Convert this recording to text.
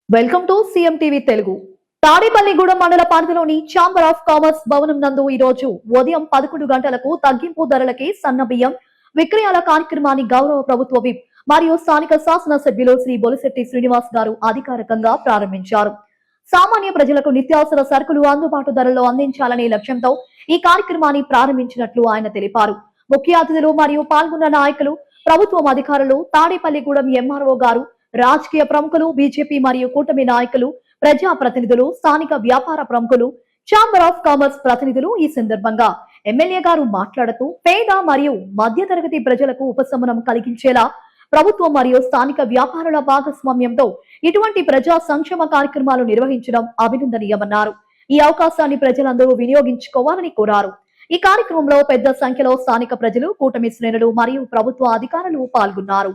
Welcome to CM TV Telugu. Tadepalligudem మండల పరిధిలోని chamber of commerce భవనం నందు ఈ రోజు ఉదయం 11 గంటలకు తగ్గింపు ధరలకి సన్న బియ్యం విక్రయాల కార్యక్రమాన్ని గౌరవ ప్రభుత్వ విప్ మరియు స్థానిక శాసన సభ్యులు శ్రీ బొలిశెట్టి శ్రీనివాస్ గారు అధికారికంగా ప్రారంభించారు. సామాన్య ప్రజలకు నిత్యావసర సరుకులు అందుబాటు ధరల్లో అందించాలనే లక్ష్యంతో ఈ కార్యక్రమాన్ని ప్రారంభించినట్లు ఆయన తెలిపారు. ముఖ్య అతిథులు మరియు పాల్గొన్న నాయకులు, ప్రభుత్వం అధికారులు, తాడేపల్లిగూడెం ఎంఆర్ఓ గారు, రాజకీయ ప్రముఖులు, బీజేపీ మరియు కూటమి నాయకులు, ప్రజా ప్రతినిధులు, స్థానిక వ్యాపార ప్రముఖులు, ఛాంబర్ ఆఫ్ కామర్స్ ప్రతినిధులు ఈ సందర్భంగా ఎమ్మెల్యే గారు మాట్లాడుతూ పేద మరియు మధ్యతరగతి ప్రజలకు ఉపశమనం కలిగించేలా ప్రభుత్వం మరియు స్థానిక వ్యాపారుల భాగస్వామ్యంతో ఇటువంటి ప్రజా సంక్షేమ కార్యక్రమాలు నిర్వహించడం అభినందనీయమన్నారు. ఈ అవకాశాన్ని ప్రజలందరూ వినియోగించుకోవాలని కోరారు. ఈ కార్యక్రమంలో పెద్ద సంఖ్యలో స్థానిక ప్రజలు, కూటమి శ్రేణులు మరియు ప్రభుత్వ అధికారులు పాల్గొన్నారు.